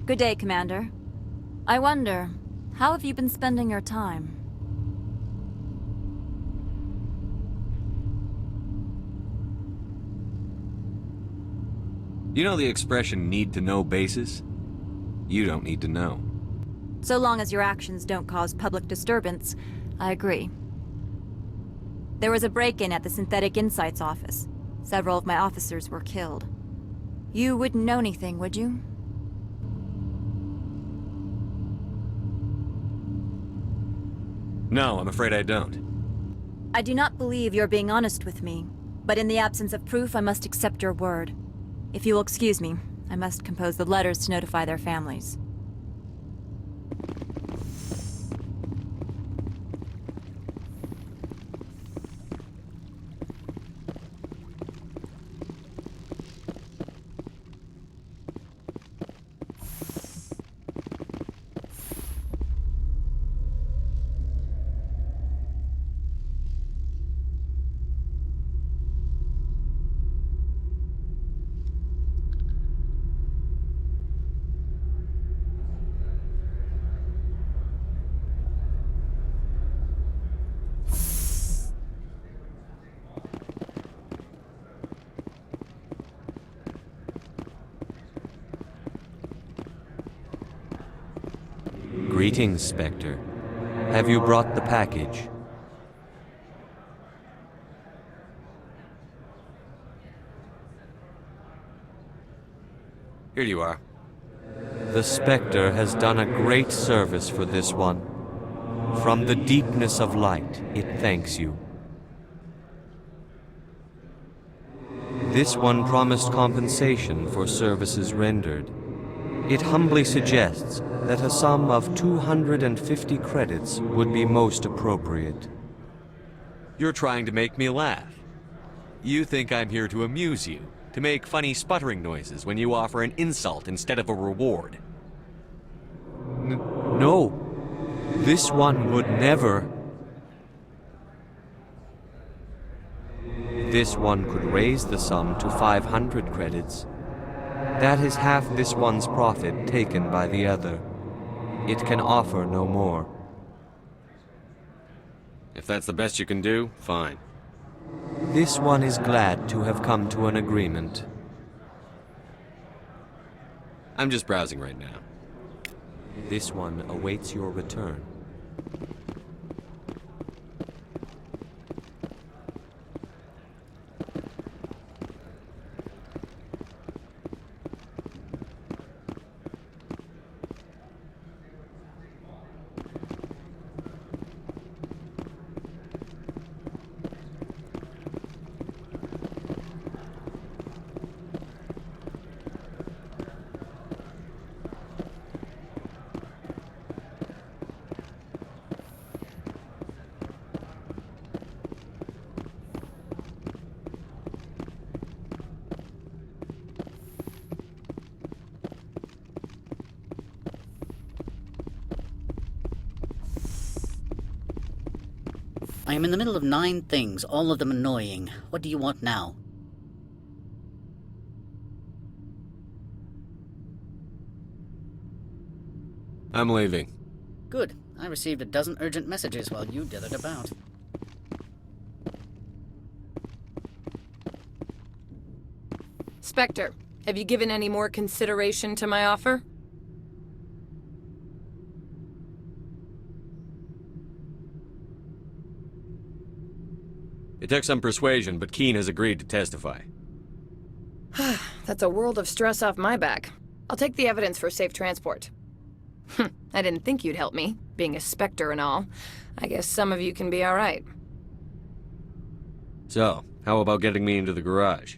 Good day, Commander. I wonder, how have you been spending your time? You know the expression need-to-know basis? You don't need to know. So long as your actions don't cause public disturbance, I agree. There was a break-in at the Synthetic Insights office. Several of my officers were killed. You wouldn't know anything, would you? No, I'm afraid I don't. I do not believe you're being honest with me, but in the absence of proof, I must accept your word. If you will excuse me, I must compose the letters to notify their families. Greetings, Spectre. Have you brought the package? Here you are. The Spectre has done a great service for this one. From the deepness of light, it thanks you. This one promised compensation for services rendered. It humbly suggests that a sum of 250 credits would be most appropriate. You're trying to make me laugh. You think I'm here to amuse you, to make funny sputtering noises when you offer an insult instead of a reward. No. This one would never. This one could raise the sum to 500 credits. That is half this one's profit taken by the other. It can offer no more. If that's the best you can do, fine. This one is glad to have come to an agreement. I'm just browsing right now. This one awaits your return. I am in the middle of 9 things, all of them annoying. What do you want now? I'm leaving. Good. I received a dozen urgent messages while you dithered about. Spectre, have you given any more consideration to my offer? It took some persuasion, but Keen has agreed to testify. That's a world of stress off my back. I'll take the evidence for safe transport. I didn't think you'd help me, being a Spectre and all. I guess some of you can be alright. So, how about getting me into the garage?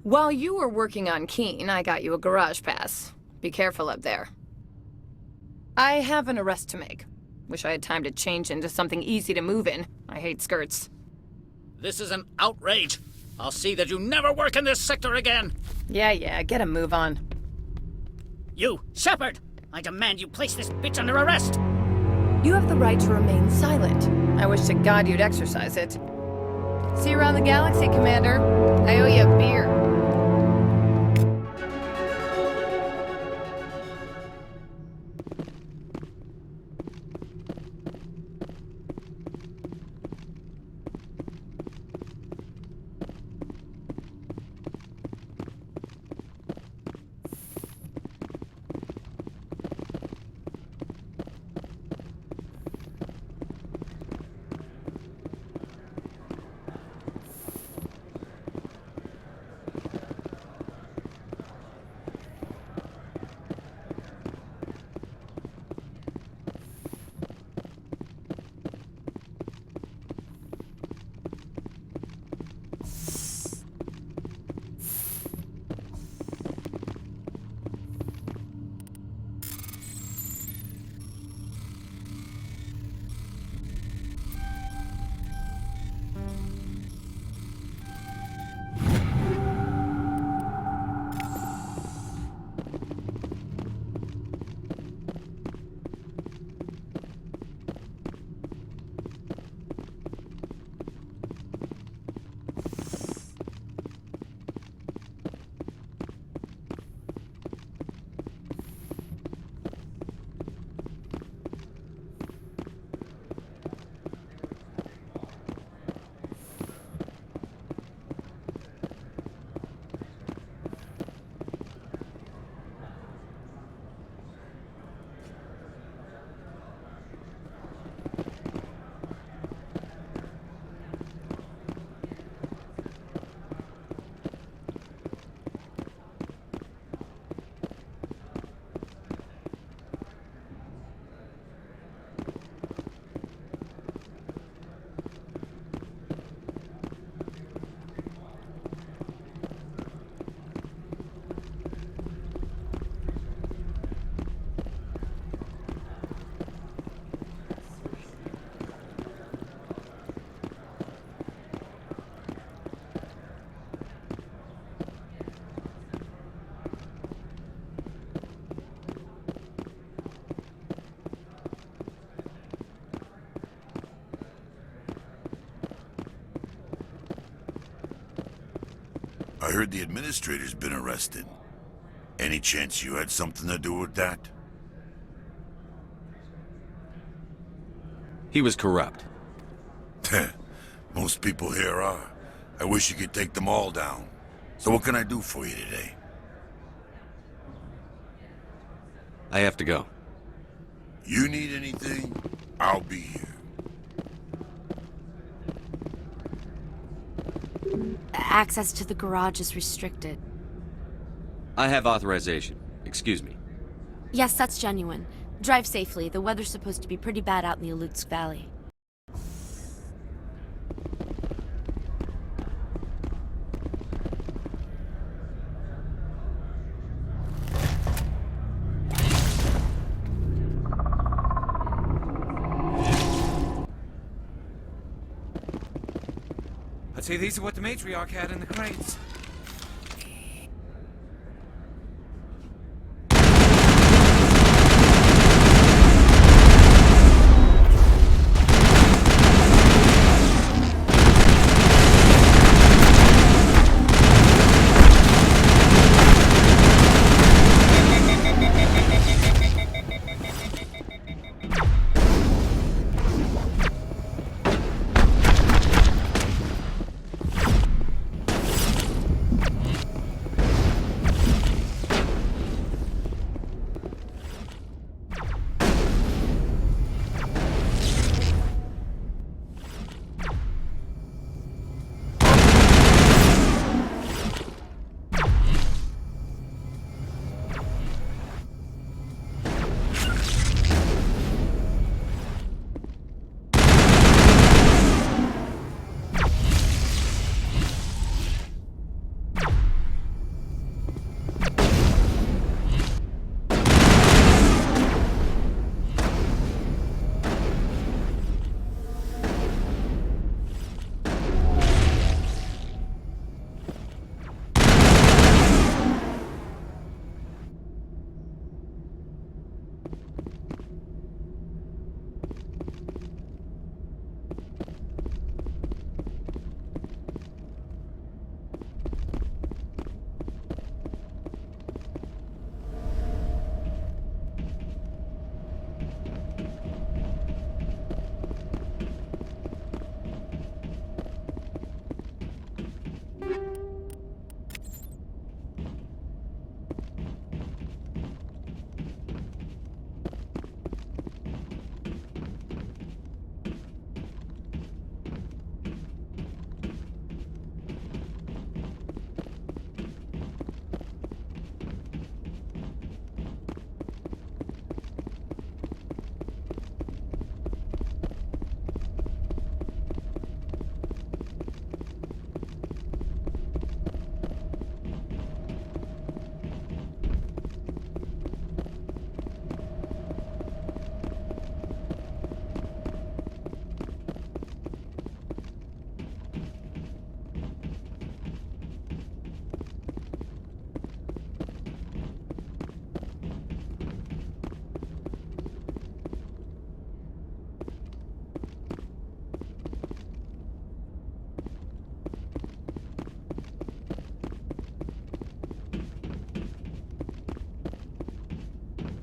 While you were working on Keen, I got you a garage pass. Be careful up there. I have an arrest to make. Wish I had time to change into something easy to move in. I hate skirts. This is an outrage. I'll see that you never work in this sector again. Yeah, get a move on. You, Shepard! I demand you place this bitch under arrest! You have the right to remain silent. I wish to God you'd exercise it. See you around the galaxy, Commander. I owe you a beer. I heard the administrator's been arrested. Any chance you had something to do with that? He was corrupt. Most people here are. I wish you could take them all down. So what can I do for you today? I have to go. You need anything? I'll be here. Access to the garage is restricted. I have authorization. Excuse me. Yes, that's genuine. Drive safely. The weather's supposed to be pretty bad out in the Alutsk Valley. I'd say these are what the matriarch had in the crates.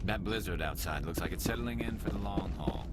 That blizzard outside looks like it's settling in for the long haul.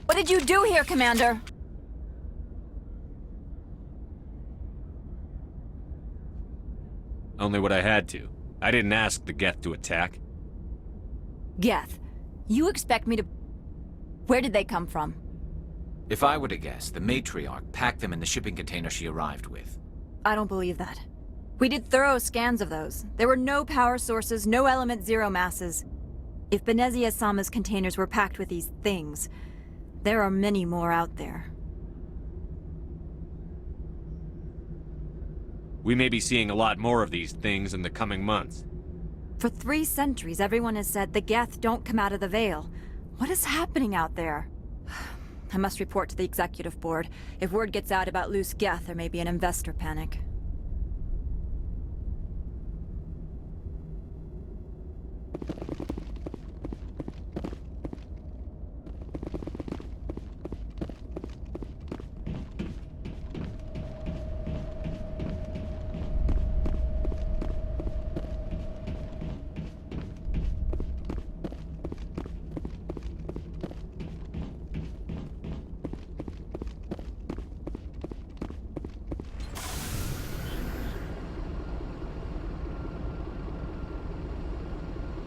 What did you do here, Commander? Only what I had to. I didn't ask the Geth to attack. Geth, you expect me to... Where did they come from? If I were to guess, the matriarch packed them in the shipping container she arrived with. I don't believe that. We did thorough scans of those. There were no power sources, no element zero masses. If Benezia-sama's containers were packed with these things, there are many more out there. We may be seeing a lot more of these things in the coming months. For 3 centuries, everyone has said the Geth don't come out of the Veil. What is happening out there? I must report to the executive board. If word gets out about loose Geth, there may be an investor panic.